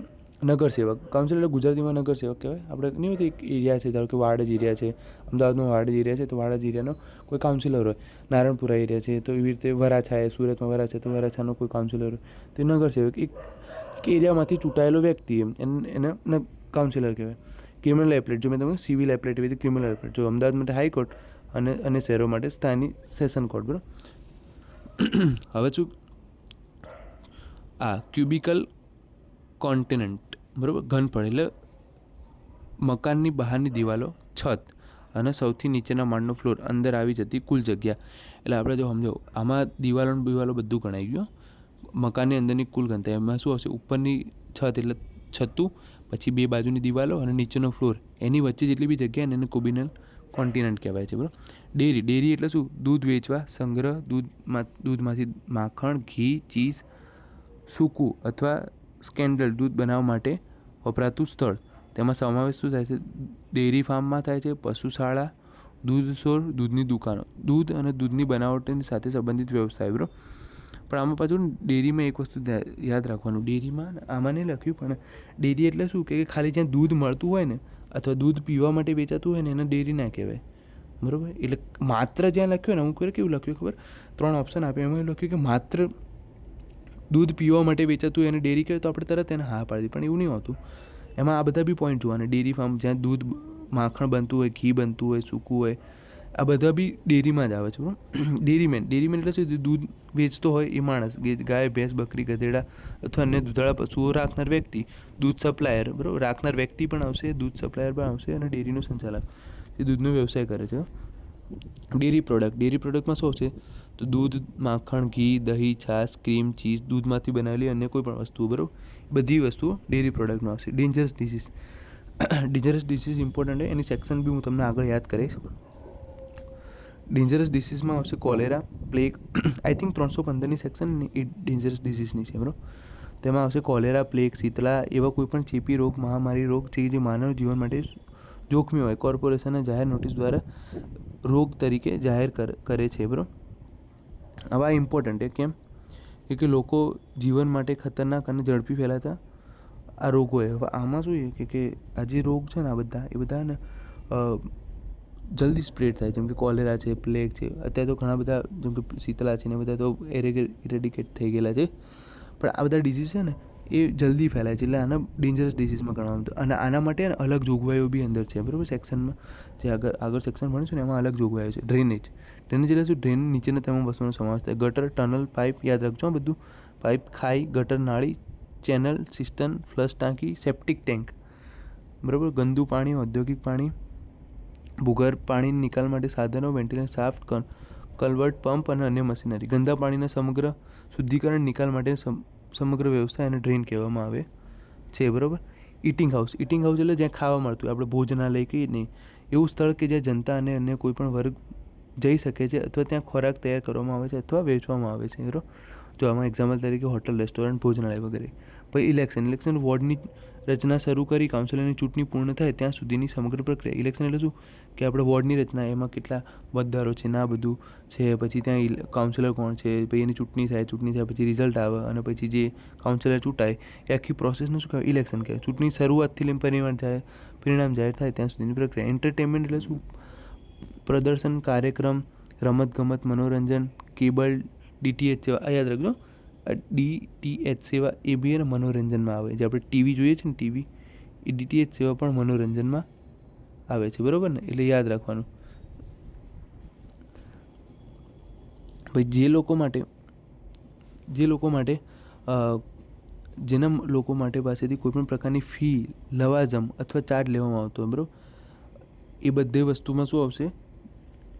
નગરસેવક. કાઉન્સિલર એટલે ગુજરાતીમાં નગરસેવક કહેવાય. આપણે નહીં હોતી એક એરિયા છે, ધારો કે વાડજ એરિયા છે, અમદાવાદમાં વાડજ એરિયા છે, તો વાડજ એરિયાનો કોઈ કાઉન્સિલર હોય. નારણપુરા એરિયા છે, તો એવી રીતે વરાછા છે, સુરતમાં વરાછા, તો વરાછાનો કોઈ કાઉન્સિલર હોય, તો નગરસેવક એક એરિયામાંથી ચૂંટાયેલો વ્યક્તિ એને કાઉન્સિલર કહેવાય. ક્રિમિનલ એપેલેટ, જો મેં તમને સિવિલ એપેલેટ એવી રીતે ક્રિમિનલ એપેલેટ, જો અમદાવાદ માટે હાઈકોર્ટ અને શહેરો માટે સ્થાનિક સેશન કોર્ટ. બરાબર. હવે શું, આ ક્યુબિકલ કોન્ટિનન્ટ, બરાબર, ઘનફળ એટલે મકાનની બહારની દિવાલો, છત અને સૌથી નીચેના માળનો ફ્લોર, અંદર આવી જતી કુલ જગ્યા. એટલે આપણે જો સમજો, આમાં દિવાલો બધું ગણાઈ ગયું. મકાનની અંદરની કુલ ઘનતા, એમાં શું આવશે, ઉપરની છત એટલે છતું, પછી 2 બાજુની દિવાલો અને નીચેનો ફ્લોર, એની વચ્ચે જેટલી બી જગ્યા ને એને ક્યુબિકલ કોન્ટિનન્ટ કહેવાય છે. બરાબર. ડેરી એટલે શું, દૂધ વેચવા, સંગ્રહ, દૂધમાંથી માખણ, ઘી, ચીઝ, સૂકું અથવા સ્કેન્ડલ દૂધ બનાવવા માટે વપરાતું સ્થળ. તેમાં સમાવેશ શું થાય છે, ડેરી ફાર્મમાં થાય છે, પશુશાળા, દૂધ સ્ટોર, દૂધની દુકાનો, દૂધ અને દૂધની બનાવટની સાથે સંબંધિત વ્યવસાય. બરાબર. પણ આમાં પાછું ડેરીમાં એક વસ્તુ યાદ રાખવાનું, ડેરીમાં આમાં નહીં લખ્યું, પણ ડેરી એટલે શું કે ખાલી જ્યાં દૂધ મળતું હોય ને અથવા દૂધ પીવા માટે વેચાતું હોય ને એને ડેરી ના કહેવાય. બરાબર. એટલે માત્ર જ્યાં લખ્યું ને, અમુક વાર કેવું લખ્યું ખબર, 3 ઓપ્શન આપ્યા, એમાં એવું લખ્યું કે માત્ર દૂધ પીવા માટે વેચાતું એને ડેરી કહેવાય, તો આપણે તરત એને હા પાડી, પણ એવું નહીં હોતું. એમાં આ બધા બી પોઈન્ટ જોવાના. ડેરી ફાર્મ જ્યાં દૂધ માખણ બનતું હોય, ઘી બનતું હોય, સૂકું હોય, આ બધા બી ડેરીમાં જ આવે છે. બરાબર. ડેરીમેન એટલે શું, દૂધ વેચતો હોય એ માણસ, ગાય, ભેંસ, બકરી, ગધેડા અથવા અન્ય દૂધાળા પશુઓ રાખનાર વ્યક્તિ. દૂધ સપ્લાયર, બરાબર, રાખનાર વ્યક્તિ પણ આવશે, દૂધ સપ્લાયર પણ આવશે, અને ડેરીનું સંચાલક જે દૂધનો વ્યવસાય કરે છે. ડેરી પ્રોડક્ટમાં શું છે, તો દૂધ, માખણ, ઘી, દહીં, છાશ, ક્રીમ, ચીઝ, દૂધમાંથી બનાવેલી અન્ય કોઈ પણ વસ્તુઓ, બરાબર, બધી વસ્તુઓ ડેરી પ્રોડક્ટમાં આવશે. Dangerous disease, dangerous disease important છે, એની સેક્શન બી હું તમને આગળ યાદ કરીશ. ડેન્જરસ ડિસીઝમાં આવશે કોલેરા, પ્લેગ. આઈ થિંક 315ની સેક્શન એ ડેન્જરસ ડિસીઝની છે, બરાબર. તેમાં આવશે કોલેરા, પ્લેગ, શીતળા, એવા કોઈ પણ ચેપી રોગ, મહામારી રોગ છે જે માનવ જીવન માટે જોખમી હોય, કોર્પોરેશનને જાહેર નોટિસ દ્વારા રોગ તરીકે જાહેર કરે છે, બરાબર. આવા ઇમ્પોર્ટન્ટ છે. કેમ કે લોકો જીવન માટે ખતરનાક અને ઝડપી ફેલાતા આ રોગો હોય. હવે આમાં શું છે કે આ જે રોગ છે ને, એ બધા ને જલ્દી સ્પ્રેડ થાય, જેમ કે કોલેરા છે, પ્લેગ છે. અત્યારે તો ઘણા બધા, જેમ કે શીતળા છે ને, બધા તો ઇરેડિકેટ થઈ ગયેલા છે. પણ આ બધા ડિસીઝ છે ને એ જલ્દી ફેલાય છે, એટલે આને ડેન્જરસ ડિસીઝમાં ગણવામાં આવતું. અને આના માટે અલગ જોગવાઈઓ બી અંદર છે, બરાબર. સેક્શનમાં જે આગળ સેક્શન ભણીશું ને એમાં અલગ જોગવાઈઓ છે. ડ્રેનેજ, ડ્રેનેજ એટલે શું? ડ્રેન નીચેના તમામ વસ્તુનો સમાવેશ થાય. ગટર, ટનલ, પાઇપ, યાદ રાખજો બધું. પાઇપ, ખાઈ, ગટર, નાળી, ચેનલ, સિસ્ટમ, ફ્લશ ટાંકી, સેપ્ટિક ટેન્ક, બરાબર. ગંદુ પાણી, ઔદ્યોગિક પાણી, ભૂગર્ભ પાણી નિકાલ માટે સાધનો, વેન્ટિલેશન શાફ્ટ, કલવર્ટ, પંપ અને અન્ય મશીનરી. ગંદા પાણીના સમગ્ર શુદ્ધિકરણ નિકાલ માટે સમગ્ર વ્યવસ્થા અને ડ્રેન કહેવામાં આવે છે, બરાબર. ઇટિંગ હાઉસ, ઇટિંગ હાઉસ એટલે જ્યાં ખાવા મળતું હોય, આપણે ભોજનાલય કહીએ નહીં, એવું સ્થળ કે જ્યાં જનતા અને અન્ય કોઈ પણ વર્ગ જઈ શકે છે અથવા ત્યાં ખોરાક તૈયાર કરવામાં આવે છે અથવા વેચવામાં આવે છે, બરાબર. જો આમાં એક્ઝામ્પલ તરીકે હોટલ, રેસ્ટોરન્ટ, ભોજનાલય વગેરે. પછી ઇલેક્શન વોર્ડની રચના શરૂ કરી કાઉન્સિલરની ચૂંટણી પૂર્ણ થાય ત્યાં સુધીની સમગ્ર પ્રક્રિયા. ઇલેક્શન એટલે શું કે આપણે વોર્ડની રચના, એમાં કેટલા મતદારો છે ના બધું છે, પછી ત્યાં કાઉન્સિલર કોણ છે, પછી એની ચૂંટણી થાય પછી રિઝલ્ટ આવે અને પછી જે કાઉન્સિલર ચૂંટાય એ આખી પ્રોસેસને શું કહેવાય? ઇલેક્શન કહેવાય. ચૂંટણી શરૂઆતથી લઈને પરિણામ જાહેર થાય ત્યાં સુધીની પ્રક્રિયા. એન્ટરટેનમેન્ટ એટલે શું? પ્રદર્શન, કાર્યક્રમ, રમતગમત, મનોરંજન, કેબલ, ડીટીએચ સેવા. યાદ રાખજો, ડીટીએચ સેવા એ બી એને મનોરંજનમાં આવે. જે આપણે ટીવી જોઈએ છે ને, ટીવી, એ ડીટીએચ સેવા પણ મનોરંજનમાં આવે છે, બરાબર ને. એટલે યાદ રાખવાનું. ભાઈ જે લોકો માટે જેના લોકો માટે પાસેથી કોઈ પણ પ્રકારની ફી, લવાજમ અથવા ચાર્જ લેવામાં આવતો હોય, બરાબર, એ બધી વસ્તુમાં શું આવશે?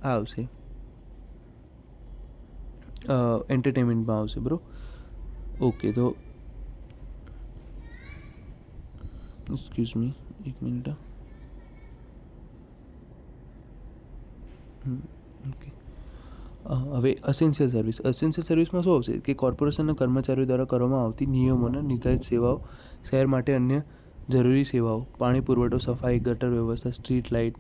આ આવશે, એન્ટરટેનમેન્ટમાં આવશે, બરાબર. ઓકે, તો એક્સક્યુઝ મી, એક મિનિટ. ઓકે, હવે અસેન્શિયલ સર્વિસ. અસેન્શિયલ સર્વિસમાં શું આવશે કે કોર્પોરેશનના કર્મચારીઓ દ્વારા કરવામાં આવતી નિયમોના નિર્ધારિત સેવાઓ, શહેર માટે અન્ય જરૂરી સેવાઓ, પાણી પુરવઠો, સફાઈ, ગટર વ્યવસ્થા, સ્ટ્રીટ લાઇટ,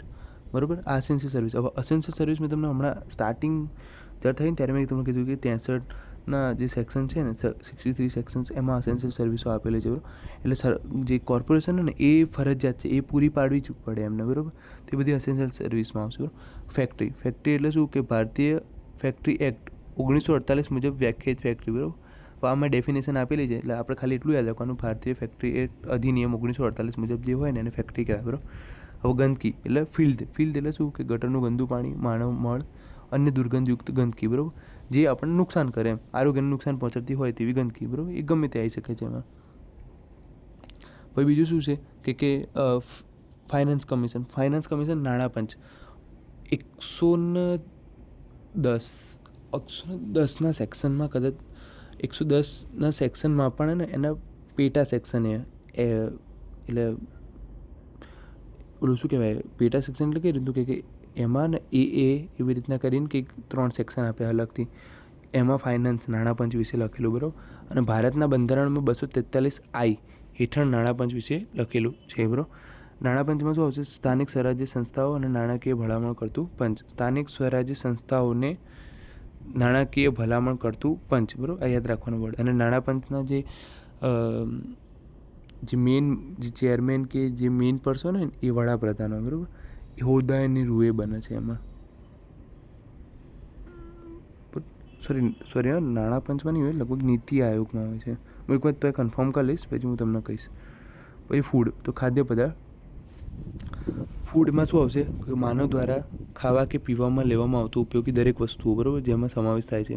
બરાબર. આ અસેન્શિયલ સર્વિસ. હવે અસેન્શિયલ સર્વિસ મેં તમને હમણાં સ્ટાર્ટિંગ જ્યારે થઈ ને ત્યારે મેં તમને કીધું કે 63ના જે સેક્શન છે ને, 63 સેક્શન્સ, એમાં અસેન્શિયલ સર્વિસો આપેલી છે, બરાબર. એટલે જે કોર્પોરેશન ને એ ફરજિયાત છે, એ પૂરી પાડવી જ પડે એમને, બરાબર. તે બધી અસેન્શિયલ સર્વિસમાં આવશે, બરાબર. ફેક્ટરી, ફેક્ટરી એટલે શું કે ભારતીય ફેક્ટરી એક્ટ 1948 મુજબ વ્યાખ્યાયિત ફેક્ટરી, બરાબર. આમાં ડેફિનેશન આપેલી છે, એટલે આપણે ખાલી એટલું યાદ રાખવાનું, ભારતીય ફેક્ટરી એક્ટ અધિનિયમ 1948 મુજબ જે હોય ને એને ફેક્ટરી કહેવાય, બરાબર. હવે ગંદકી એટલે ફિલ્ડ, ફિલ્ડ એટલે શું કે ગટરનું ગંદુ પાણી, માનવ મળ, અન્ય દુર્ગંધયુક્ત ગંદકી, બરાબર, જે આપણને નુકસાન કરે, આરોગ્યને નુકસાન પહોંચાડતી હોય તેવી ગંદકી, બરાબર, એ ગમે તે આવી શકે છે એમાં. પછી બીજું શું છે કે ફાઇનાન્સ કમિશન. ફાઇનાન્સ કમિશન, નાણાં પંચ. 110ના સેક્શનમાં કદાચ 110ના સેક્શનમાં પણ ને એના પેટા સેક્શન એટલે ઓલું શું કહેવાય, પેટા સેક્શન એટલે કઈ રીતનું કે એમાં ને એવી રીતના કરીને કે 3 સેક્શન આપ્યા અલગથી. એમાં ફાઇનાન્સ, નાણાં પંચ વિશે લખેલું, બરાબર. અને ભારતના બંધારણમાં 243I હેઠળ નાણાં પંચ વિશે લખેલું છે, બરાબર. નાણાં પંચમાં શું આવશે? સ્થાનિક સ્વરાજ્ય સંસ્થાઓ અને નાણાકીય ભલામણ કરતું પંચ. સ્થાનિક સ્વરાજ્ય સંસ્થાઓને નાણાકીય ભલામણ કરતું પંચ, બરાબર. આ યાદ રાખવાનું વર્ડ. અને નાણાં પંચના જે મેઇન જે ચેરમેન કે જે મેઇન પર્સન હોય ને એ વડાપ્રધાન હોય, બરાબર. એ હોદ્દાની રૂએ બને છે એમાં. સોરી નાણાં પંચમાં નહીં હોય, લગભગ નીતિ આયોગમાં હોય છે. હું એક વખત તો કન્ફર્મ કરી લઈશ, પછી હું તમને કહીશ. પછી ફૂડ, તો ખાદ્ય પદાર્થ. ફૂડમાં શું આવશે કે માનવ દ્વારા ખાવા કે પીવામાં લેવામાં આવતું ઉપયોગી દરેક વસ્તુઓ, બરાબર, જેમાં સમાવેશ થાય છે.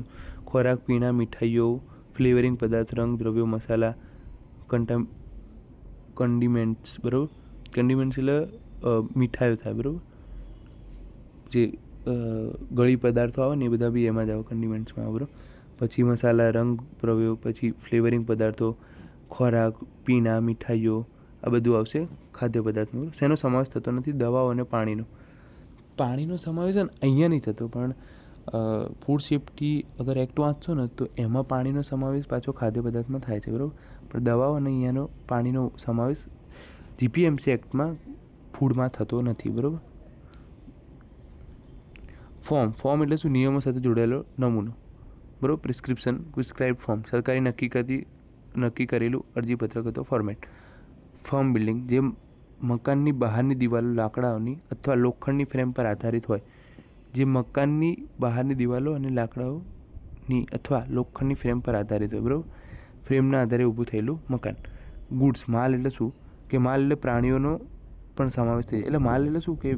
ખોરાક, પીણા, મીઠાઈઓ, ફ્લેવરિંગ પદાર્થ, રંગ દ્રવ્યો, મસાલા, કન્ડિમેન્ટ્સ, બરાબર. કન્ડિમેન્ટ્સ એટલે મીઠાઈઓ થાય, બરાબર, જે ગળી પદાર્થો આવે ને એ બધા બી એમાં જ આવે, કન્ડિમેન્ટ્સમાં આવે. બરાબર. પછી મસાલા, રંગ પ્રયોગ, પછી ફ્લેવરિંગ પદાર્થો, ખોરાક, પીણા, મીઠાઈઓ, આ બધું આવશે ખાદ્ય પદાર્થમાં. શેનો સમાવેશ થતો નથી? દવાઓ અને પાણીનો. પાણીનો સમાવેશ છે ને અહીંયા નહીં થતો, પણ ફૂડ સેફ્ટી અગર એક્ટ વાંચશો ને તો એમાં પાણીનો સમાવેશ પાછો ખાદ્ય પદાર્થમાં થાય છે. બરાબર. પણ દવાઓ અને અહીંયાનો પાણીનો સમાવેશ જીપીએમસી એક્ટમાં ફૂડમાં થતો નથી. બરાબર. ફોર્મ એટલે શું? નિયમો સાથે જોડાયેલો નમૂનો. બરાબર. પ્રિસ્ક્રાઇબ ફોર્મ, સરકારી નક્કી કરેલું અરજીપત્રક અથવા ફોર્મેટ. ફર્મ બિલ્ડિંગ, જે મકાનની બહારની દિવાલો લાકડાઓની અથવા લોખંડની ફ્રેમ પર આધારિત હોય. જે મકાનની બહારની દિવાલો અને લાકડાઓની અથવા લોખંડની ફ્રેમ પર આધારિત હોય. બરાબર. ફ્રેમના આધારે ઊભું થયેલું મકાન. ગુડ્સ, માલ એટલે શું? કે માલ એટલે પ્રાણીઓનો પણ સમાવેશ થઈ જાય. એટલે માલ એટલે શું? કે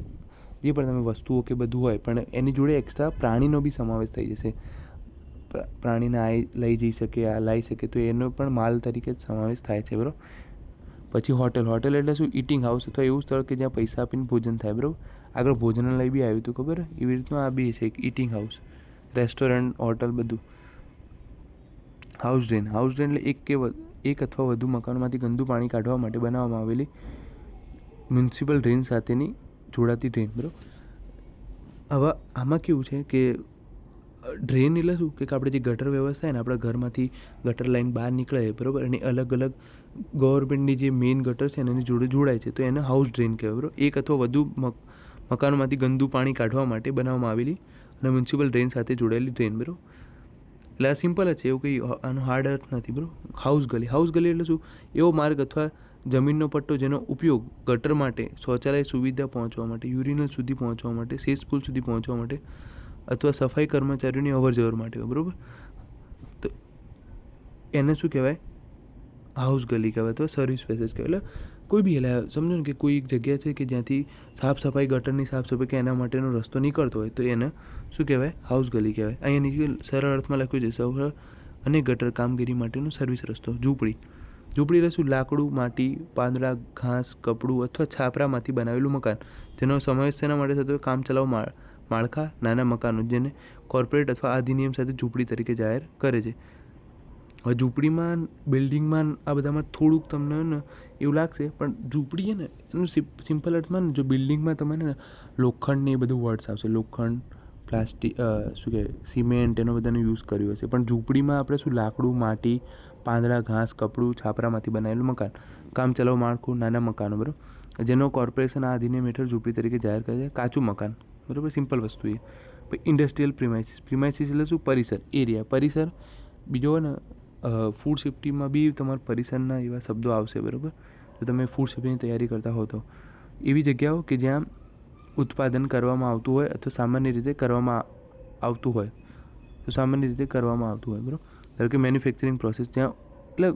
જે પણ તમે વસ્તુઓ કે બધું હોય, પણ એની જોડે એક્સ્ટ્રા પ્રાણીનો બી સમાવેશ થઈ જશે. પ્રાણીને લઈ જઈ શકે, આ લાવી શકે, તો એનો પણ માલ તરીકે જ સમાવેશ થાય છે. બરાબર. પછી હોટેલ એટલે શું? ઇટિંગ હાઉસ અથવા એવું સ્થળ કે જ્યાં પૈસા આપીને ભોજન થાય. બરાબર. આગળ ભોજનાલય બી આવ્યું હતું, ખબર? એવી રીતનું આ બી છે, ઇટિંગ હાઉસ, રેસ્ટોરન્ટ, હોટલ, બધું. હાઉસ ડ્રેન એટલે એક અથવા વધુ મકાનોમાંથી ગંદુ પાણી કાઢવા માટે બનાવવામાં આવેલી મ્યુનિસિપલ ડ્રેન સાથેની જોડાતી ડ્રેન. બરાબર. હવે આમાં કેવું છે કે ડ્રેન એટલે શું? કે આપણે જે ગટર વ્યવસ્થા ને, આપણા ઘરમાંથી ગટર લાઈન બહાર નીકળે, બરાબર, અને અલગ અલગ ગવર્મેન્ટની જે મેઇન ગટર છે એની જોડે જોડાય છે, તો એને હાઉસ ડ્રેન કહેવાય. બરાબર. એક અથવા વધુ મકાનોમાંથી ગંદુ પાણી કાઢવા માટે બનાવવામાં આવેલી અને મ્યુનિસિપલ ડ્રેન સાથે જોડાયેલી ડ્રેન. બરાબર. એટલે આ સિમ્પલ જ છે, એવું કંઈ આનો હાર્ડ અર્થ નથી. બરાબર. હાઉસ ગલી એટલે શું? એવો માર્ગ અથવા જમીનનો પટ્ટો જેનો ઉપયોગ ગટર માટે, શૌચાલય સુવિધા પહોંચવા માટે, યુરિનલ સુધી પહોંચવા માટે, સેસપુલ સુધી પહોંચવા માટે અથવા સફાઈ કર્મચારીઓની અવરજવર માટે. બરાબર. તો એને શું કહેવાય? હાઉસ ગલી કહેવાય અથવા સર્વિસ પેસેજ કહેવાય. એટલે કોઈ બી એટલે સમજો ને કે કોઈ એક જગ્યા છે કે જ્યાંથી સાફ સફાઈ, ગટરની સાફ સફાઈ કે એના માટેનો રસ્તો નીકળતો હોય, તો એને શું કહેવાય? હાઉસ ગલી કહેવાય. અહીંયા નીચે સરળ અર્થમાં લખ્યું છે, સૌ અને ગટર કામગીરી માટેનો સર્વિસ રસ્તો. ઝૂંપડી એટલે શું? લાકડું, માટી, પાંદડા, ઘાસ, કપડું અથવા છાપરામાંથી બનાવેલું મકાન, જેનો સમાવેશ તેના માટે થતો કામચલાઉ માળખા, નાના મકાનો, જેને કોર્પોરેટ અથવા અધિનિયમ સાથે ઝૂંપડી તરીકે જાહેર કરે છે. હવે ઝૂંપડીમાં, બિલ્ડિંગમાં, આ બધામાં થોડુંક તમને ને એવું લાગશે, પણ ઝૂંપડી છે ને એનું સિમ્પલ અર્થમાં ને, જો બિલ્ડિંગમાં તમે ને લોખંડ ને એ બધું વર્ડ્સ આવશે, લોખંડ, પ્લાસ્ટિક, શું કહેવાય, સિમેન્ટ, એનો બધાનો યુઝ કર્યો હશે. પણ ઝૂંપડીમાં આપણે શું? લાકડું, માટી, પાંદડા, ઘાસ, કપડું, છાપરામાંથી બનાવેલું મકાન, કામચલાઉ માળખું, નાના મકાનો. બરાબર. જેનો કોર્પોરેશન આ અધિનિયમ હેઠળ ઝૂંપડી તરીકે જાહેર કરે છે. કાચું મકાન. બરાબર. સિમ્પલ વસ્તુ એ. પછી ઇન્ડસ્ટ્રીયલ પ્રિમાઇસીસ એટલે શું? પરિસર, એરિયા, પરિસર. બીજો ને ફૂડ સેફ્ટીમાં બી તમારા પરિસરના એવા શબ્દો આવશે. બરાબર. જો તમે ફૂડ સેફ્ટીની તૈયારી કરતા હો તો એવી જગ્યાઓ કે જ્યાં ઉત્પાદન કરવામાં આવતું હોય અથવા સામાન્ય રીતે કરવામાં આવતું હોય, બરાબર. ધારો કે મેન્યુફેક્ચરિંગ પ્રોસેસ, ત્યાં એટલે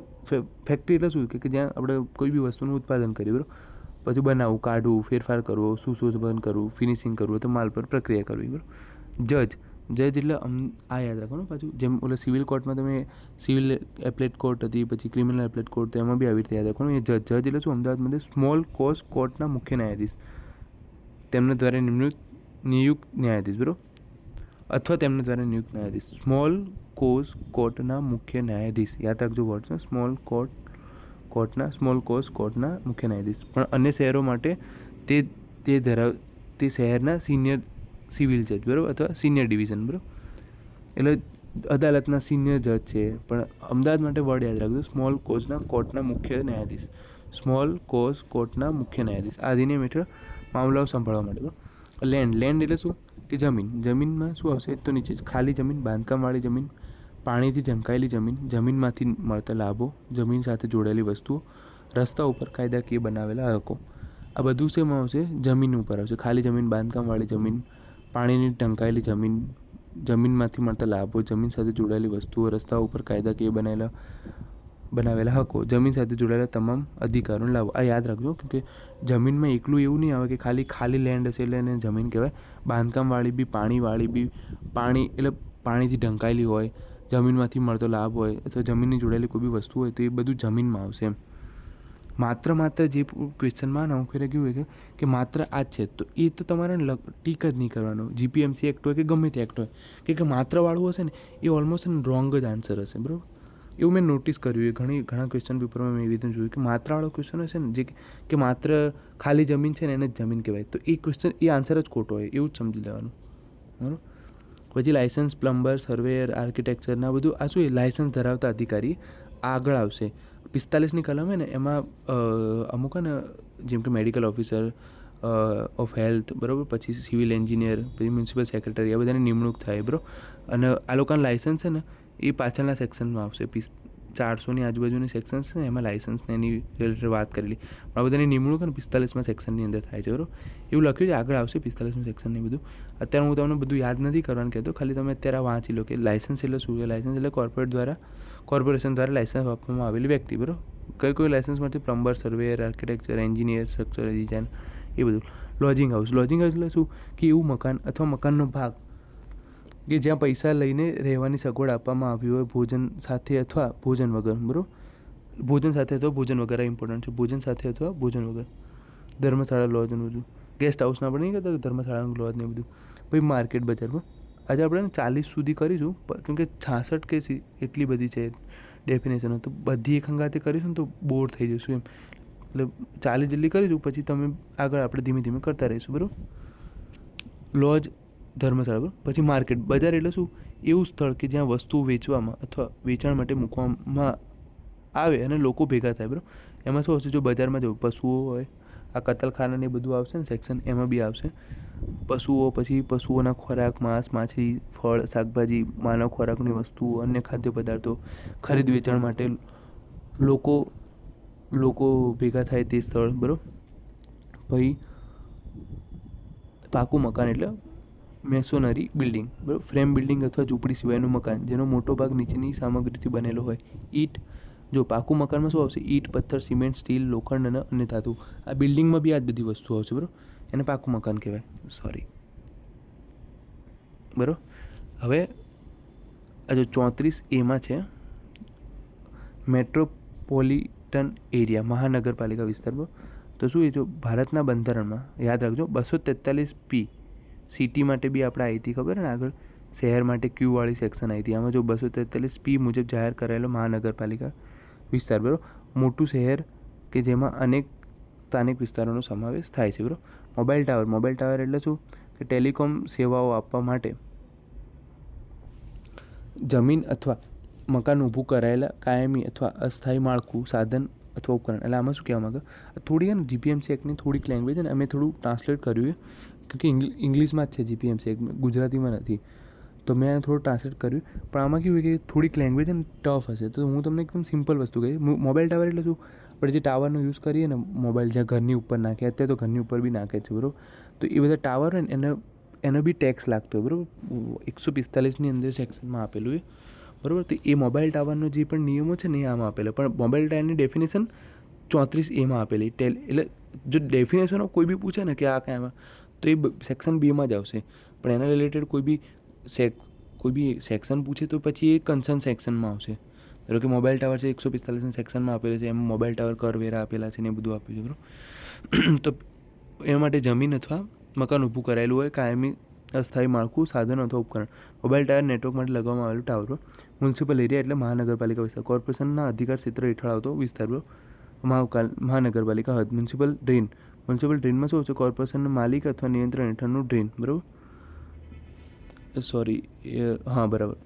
ફેક્ટરી એટલે શું? કે જ્યાં આપણે કોઈ બી વસ્તુનું ઉત્પાદન કરીએ, બરાબર, પછી બનાવવું, કાઢવું, ફેરફાર કરવો, સુશોધન કરવું, ફિનિશિંગ કરવું, તો માલ પર પ્રક્રિયા કરવી. બરાબર. જજ એટલે આ યાદ રાખવાનું. પાછું જેમ ઓલા સિવિલ કોર્ટમાં તમે સિવિલ એપ્લેટ કોર્ટ હતી, પછી ક્રિમિનલ એપ્લેટ કોર્ટ, તો એમાં બી આવી રીતે યાદ રાખવાનું. એ જજ એટલે શું? અમદાવાદમાં સ્મોલ કોઝ કોર્ટના મુખ્ય ન્યાયાધીશ, તેમના દ્વારા નિયુક્ત ન્યાયાધીશ. બરાબર. અથવા તેમના દ્વારા નિયુક્ત ન્યાયાધીશ. સ્મોલ કોઝ કોર્ટના મુખ્ય ન્યાયાધીશ, યાદ રાખજો વર્ડ છે. સ્મોલ કોઝ કોર્ટના મુખ્ય ન્યાયાધીશ. પણ અન્ય શહેરો માટે તે શહેરના સિનિયર સિવિલ જજ, બરાબર, અથવા સિનિયર ડિવિઝન. બરાબર. એટલે અદાલતના સિનિયર જજ છે, પણ અમદાવાદ માટે વર્ડ યાદ રાખજો, સ્મોલ કોઝના કોર્ટના મુખ્ય ન્યાયાધીશ. સ્મોલ કોઝ કોર્ટના મુખ્ય ન્યાયાધીશ આ અધિનિયમ હેઠળ મામલાઓ સંભાળવા માટે. બરાબર. લેન્ડ એટલે શું? કે જમીનમાં શું આવશે? તો નીચે ખાલી જમીન, બાંધકામવાળી જમીન, પાણીથી ઢંકાયેલી જમીન, જમીનમાંથી મળતા લાભો, જમીન સાથે જોડાયેલી વસ્તુઓ, રસ્તા ઉપર કાયદાકીય બનાવેલા હકો. આ બધું શેમાં આવશે? જમીન ઉપર આવશે. ખાલી જમીન, બાંધકામવાળી જમીન, પાણીની ઢંકાયેલી જમીન, જમીનમાંથી મળતા લાભો, જમીન સાથે જોડાયેલી વસ્તુઓ, રસ્તા ઉપર કાયદાકીય બનાવેલા હકો, જમીન સાથે જોડાયેલા તમામ અધિકારોનો લાભો. આ યાદ રાખજો, કે જમીનમાં એકલું એવું નહીં આવે કે ખાલી લેન્ડ હશે એટલે એને જમીન કહેવાય. બાંધકામવાળી બી, પાણીવાળી બી, પાણી એટલે પાણીથી ઢંકાયેલી હોય, જમીનમાંથી મળતો લાભ હોય, અથવા જમીનની જોડાયેલી કોઈ બી વસ્તુ હોય, તો એ બધું જમીનમાં આવશે એમ. માત્ર જે ક્વેશ્ચનમાં અમુક ફેરે કેવું હોય કે માત્ર આ જ છે, તો એ તો તમારે ટીક જ નહીં કરવાનો. જીપીએમસી એક્ટ હોય કે ગમે તે એક્ટ હોય કે માત્રવાળું હશે ને એ ઓલમોસ્ટ રોંગ જ આન્સર હશે, બરાબર. એવું મેં નોટિસ કર્યું ઘણા ક્વેશ્ચન પેપરમાં મેં એવી રીતે જોયું કે માત્રાવાળો ક્વેશ્ચન હશે ને, જે કે માત્ર ખાલી જમીન છે ને એને જ જમીન કહેવાય, તો એ ક્વેશ્ચન એ આન્સર જ ખોટો હોય એવું જ સમજી લેવાનું, બરાબર. પછી લાયસન્સ, પ્લમ્બર, સર્વેયર, આર્કિટેક્ચરના બધું આ શું એ લાયસન્સ ધરાવતા અધિકારી આગળ આવશે. 45ની કલમ હોય ને એમાં અમુક ને જેમ કે મેડિકલ ઓફિસર ઓફ હેલ્થ, બરાબર, પછી સિવિલ એન્જિનિયર, પછી મ્યુનિસિપલ સેક્રેટરી, આ બધાની નિમણૂક થાય, બરાબર. અને આ લોકોના લાયસન્સ છે ને એ પાછળના સેક્શનમાં આવશે. 400ની આજુબાજુની સેક્શન છે ને એમાં લાયસન્સને એની રિલેટેડ વાત કરેલી. આ બધાની નિમણૂક ને 45માં સેક્શનની અંદર થાય છે, બરાબર. એવું લખ્યું છે, આગળ આવશે 45માં સેક્શન ને બધું. અત્યારે હું તમને બધું યાદ નથી કરવાનું કહેતો, ખાલી તમે અત્યારે વાંચી લો કે લાયસન્સ એટલે શું છે. લાયસન્સ એટલે કોર્પોરેશન દ્વારા લાયસન્સ આપવામાં આવેલી વ્યક્તિ, બરાબર. કોઈ લાયસન્સમાંથી plumber, surveyor, architecture, engineer, structural design એ બધું. લોજિંગ હાઉસ એટલે શું કે એવું મકાન અથવા મકાનનો ભાગ કે જ્યાં પૈસા લઈને રહેવાની સગવડ આપવામાં આવી હોય, ભોજન સાથે અથવા ભોજન વગર, બરાબર. ભોજન સાથે અથવા ભોજન વગર આ ઇમ્પોર્ટન્ટ છે. ભોજન સાથે અથવા ભોજન વગર. ધર્મશાળા, લોજ ને બધું. ગેસ્ટ હાઉસના પણ નહીં કહેતા ધર્મશાળા, લોજ ને બધું. પછી માર્કેટ બજારમાં આજે આપણે 40 સુધી કરીશું, કેમ કે 66 કે એટલી બધી છે ડેફિનેશનો, તો બધી એક હંગાતે કરીશું ને તો બોર થઈ જશું એમ. એટલે 40 જેટલી કરીશું, પછી તમે આગળ આપણે ધીમે ધીમે કરતા રહીશું, બરાબર. લોજ, ધર્મશાળા, બરાબર. પછી માર્કેટ બજાર એટલે શું? એવું સ્થળ કે જ્યાં વસ્તુઓ વેચવામાં અથવા વેચાણ માટે મૂકવામાં આવે અને લોકો ભેગા થાય, બરાબર. એમાં શું હશે? જો બજારમાં જો પશુઓ હોય, આ કતલખાના ને બધું આવશે ને સેક્શન, એમાં બી આવશે પશુઓ. પછી પશુઓના ખોરાક, માંસ, માછલી, ફળ, શાકભાજી, માનવ ખોરાકની વસ્તુઓ, અન્ય ખાદ્ય પદાર્થો ખરીદ વેચાણ માટે લોકો ભેગા થાય તે સ્થળ, બરાબર. પછી પાકું મકાન એટલે મેસોનરી બિલ્ડિંગ, બરાબર. ફ્રેમ બિલ્ડિંગ અથવા ઝૂંપડી સિવાયનું મકાન જેનો મોટો ભાગ નીચેની સામગ્રીથી બનેલો હોય. ઈંટ, જો પાકું મકાનમાં શું આવશે? ઈંટ, પથ્થર, સિમેન્ટ, સ્ટીલ, લોખંડ અને અન્ય ધાતુ. આ બિલ્ડિંગમાં બી આ જ બધી વસ્તુઓ આવશે, બરાબર. એને પાકું મકાન કહેવાય, સોરી, બરાબર. હવે આ જો 34A છે મેટ્રોપોલિટન એરિયા, મહાનગરપાલિકા વિસ્તાર, બરાબર. તો શું એ જો ભારતના બંધારણમાં યાદ રાખજો 243P સિટી માટે બી આપણે આવી હતી, ખબર ને આગળ શહેર માટે ક્યુવાળી સેક્શન આવી હતી. આમાં જો 243P મુજબ જાહેર કરાયેલો મહાનગરપાલિકા વિસ્તાર, બરાબર, મોટું શહેર કે જેમાં અનેક સ્થાનિક વિસ્તારોનો સમાવેશ થાય છે, બરાબર. મોબાઈલ ટાવર એટલે શું કે ટેલિકોમ સેવાઓ આપવા માટે જમીન અથવા મકાન ઊભું કરાયેલા કાયમી અથવા અસ્થાયી માળખું, સાધન અથવા ઉપકરણ. એટલે આમાં શું કહેવા માંગે? થોડી ને જીપીએમસી એક્ટની થોડીક લેંગ્વેજ છે ને અમે થોડું ટ્રાન્સલેટ કર્યું છે, કેમ કે ઇંગ્લિશમાં જ છે જીપીએમસી એક્ટ, ગુજરાતીમાં નથી, તો મેં એને થોડું ટ્રાન્સલેટ કર્યું. પણ આમાં કેવું કે થોડીક લેંગ્વેજ છે ને ટફ હશે, તો હું તમને એકદમ સિમ્પલ વસ્તુ કહીશ. મોબાઈલ ટાવર એટલે શું? આપણે જે ટાવરનો યુઝ કરીએ ને મોબાઈલ જ્યાં ઘરની ઉપર નાખે, અત્યારે તો ઘરની ઉપર બી નાખે છે, બરાબર. તો એ બધા ટાવર હોય ને એનો બી ટેક્સ લાગતો હોય, બરાબર. 145ની અંદર સેક્શનમાં આપેલું છે, બરાબર. તો એ મોબાઈલ ટાવરનો જે પણ નિયમો છે ને એ આમાં આપેલો, પણ મોબાઈલ ટાવરની ડેફિનેશન 34A આપેલી. એટલે જો ડેફિનેશનો કોઈ બી પૂછે ને કે આ કયામાં, તો એ સેક્શન 2માં જ આવશે. પણ એના રિલેટેડ કોઈ બી સેક્શન પૂછે તો પછી એ કન્સર્ન સેક્શનમાં આવશે. ધારો કે મોબાઈલ ટાવર છે 145 સેક્શનમાં આપેલું છે, એમાં મોબાઈલ ટાવર કરવેરા આપેલા છે ને એ બધું આપ્યું છે, બરાબર. તો એ માટે જમીન અથવા મકાન ઊભું કરાયેલું હોય, કાયમી અસ્થાયી માળખું, સાધનો અથવા ઉપકરણ. મોબાઈલ ટાવર નેટવર્ક માટે લગાવવામાં આવેલું ટાવર. મ્યુનિસિપલ એરિયા એટલે મહાનગરપાલિકા વિસ્તાર, કોર્પોરેશનના અધિકાર ક્ષેત્ર હેઠળ આવતો વિસ્તાર, મહાનગરપાલિકા હદ. મ્યુનિસિપલ ડ્રેનમાં શું હશે? કોર્પોરેશનના માલિક અથવા નિયંત્રણ હેઠળનું ડ્રેન, બરાબર. હા, બરાબર.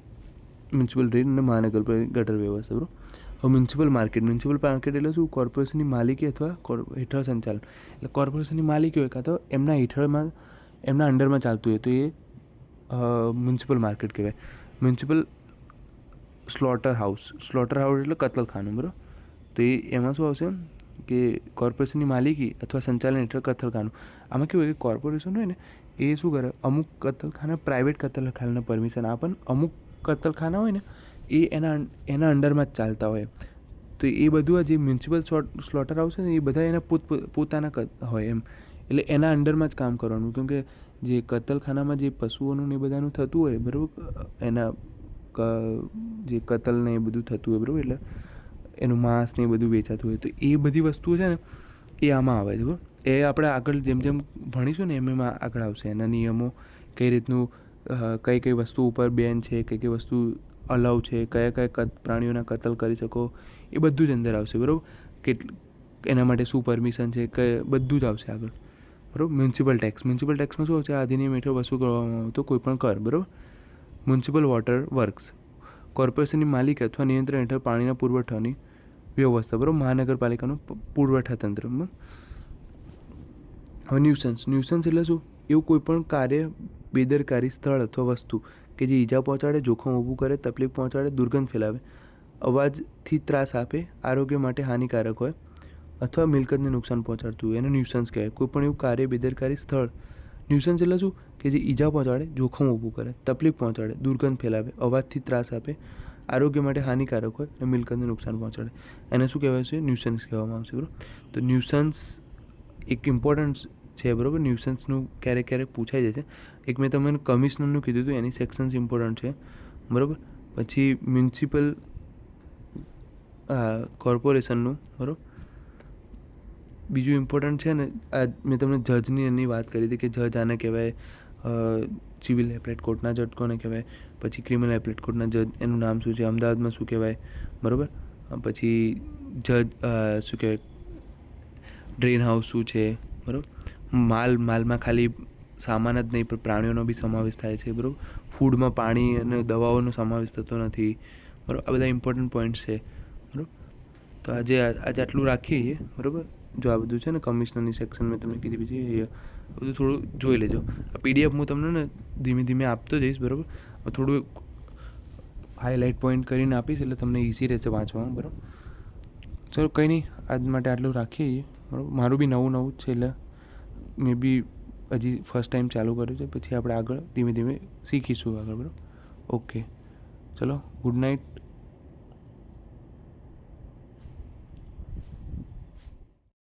મ્યુનિસિપલ ડ્રેન અને મહાનગરપાલિકા ગટર વ્યવસ્થા, બરાબર. હવે મ્યુનિસિપલ માર્કેટ એટલે શું? કોર્પોરેશનની માલિકી અથવા હેઠળ સંચાલન. એટલે કોર્પોરેશનની માલિકી હોય કાં તો એમના અંડરમાં ચાલતું હોય તો એ મ્યુનિસિપલ માર્કેટ કહેવાય. મ્યુનિસિપલ સ્લોટર હાઉસ એટલે કતલખાનું, બરાબર. તો એમાં શું આવશે કે કોર્પોરેશનની માલિકી અથવા સંચાલન હેઠળ કતલખાનું. આમાં કેવું હોય કે કોર્પોરેશન હોય ને એ શું કરે? અમુક કતલખાના પ્રાઇવેટ કતલખાનાને પરમિશન આપે, અમુક કતલખાના હોય ને એ એના અંડરમાં જ ચાલતા હોય. તો એ બધું જે મ્યુનિસિપલ સ્લોટર હાઉસ છે ને એ બધા એના પોતાના હોય એમ, એટલે એના અંડરમાં જ કામ કરવાનું. કેમ કે જે કતલખાનામાં જે પશુઓનું ને એ બધાનું થતું હોય, બરાબર, એના જે કતલ ને એ બધું થતું હોય, બરાબર, એટલે એનું માંસ ને એ બધું વેચાતું હોય. તો એ બધી વસ્તુઓ છે ને એ આમાં આવે છે. બરાબર, એ આપણે આગળ જેમ જેમ ભણીશું ને એમ આગળ આવશે. એના નિયમો કઈ રીતનું, કઈ કઈ વસ્તુ ઉપર બેન છે, કઈ કઈ વસ્તુ અલાઉ છે, કયા કયા પ્રાણીઓના કતલ કરી શકો, એ બધું જ અંદર આવશે. બરાબર, એના માટે શું પરમિશન છે, બધું જ આવશે આગળ. બરાબર, મ્યુનિસિપલ ટેક્સમાં શું આવશે? આ અધિનિયમ હેઠળ વસૂલ કરવામાં આવતો કોઈ પણ કર. બરાબર, મ્યુનિસિપલ વોટર વર્ક્સ, કોર્પોરેશનની માલિક અથવા નિયંત્રણ હેઠળ પાણીના પુરવઠાની વ્યવસ્થા. બરાબર, મહાનગરપાલિકાનું પુરવઠા તંત્ર. હવે ન્યુસન્સ એટલે શું? એવું કોઈ પણ કાર્ય, બેદરકારી, સ્થળ અથવા વસ્તુ કે જે ઈજા પહોંચાડે, જોખમ ઊભું કરે, તકલીફ પહોંચાડે, દુર્ગંધ ફેલાવે, અવાજથી ત્રાસ આપે, આરોગ્ય માટે હાનિકારક હોય અથવા મિલકતને નુકસાન પહોંચાડતું હોય, એને ન્યુસન્સ કહેવાય. કોઈ પણ એવું કાર્ય, બેદરકારી, સ્થળ. ન્યુસન્સ એટલે શું? કે જે ઈજા પહોંચાડે, જોખમ ઊભું કરે, તકલીફ પહોંચાડે, દુર્ગંધ ફેલાવે, અવાજથી ત્રાસ આપે, આરોગ્ય માટે હાનિકારક હોય અને મિલકતને નુકસાન પહોંચાડે, એને શું કહેવાય છે? ન્યુસન્સ કહેવામાં આવશે. બરાબર, તો ન્યુસન્સ એક ઇમ્પોર્ટન્ટ છે. બરાબર, ન્યુસન્સનું ક્યારેક ક્યારેક પૂછાઈ જાય છે. એક મેં તમને કમિશનરનું કીધું હતું, એની સેક્શન્સ ઇમ્પોર્ટન્ટ છે. બરાબર, પછી મ્યુનિસિપલ કોર્પોરેશનનું. બરાબર, બીજું ઇમ્પોર્ટન્ટ છે ને, આ મેં તમને જજની એની વાત કરી હતી કે જજ આને કહેવાય, સિવિલ એપલેટ કોર્ટના જજ કોને કહેવાય, પછી ક્રિમિનલ એપલેટ કોર્ટના જજ, એનું નામ શું છે, અમદાવાદમાં શું કહેવાય. બરાબર, પછી જજ શું કહેવાય, ડ્રેન હાઉસ શું છે. બરાબર, માલમાં ખાલી સામાન જ નહીં પણ પ્રાણીઓનો બી સમાવેશ થાય છે. બરાબર, ફૂડમાં પાણી અને દવાઓનો સમાવેશ થતો નથી. બરાબર, આ બધા ઇમ્પોર્ટન્ટ પોઈન્ટ્સ છે. બરાબર, તો આજે આટલું રાખીએ. બરાબર, જો આ બધું છે ને કમિશનરની સેક્શન મેં તમને કીધી, બીજી બધું થોડું જોઈ લેજો. આ પીડીએફ હું તમને ને ધીમે ધીમે આપતો જઈશ. બરાબર, થોડું હાઇલાઇટ પોઈન્ટ કરીને આપીશ એટલે તમને ઇઝી રહેશે વાંચવામાં. બરાબર, ચલો કંઈ નહીં, આજ માટે આટલું રાખીએ. બરાબર, મારું બી નવું જ છે એટલે મેં બી હજી ફર્સ્ટ ટાઈમ ચાલુ કર્યું છે. પછી આપણે આગળ ધીમે ધીમે શીખીશું આગળ. બરાબર, ઓકે, ચલો, ગુડ નાઇટ.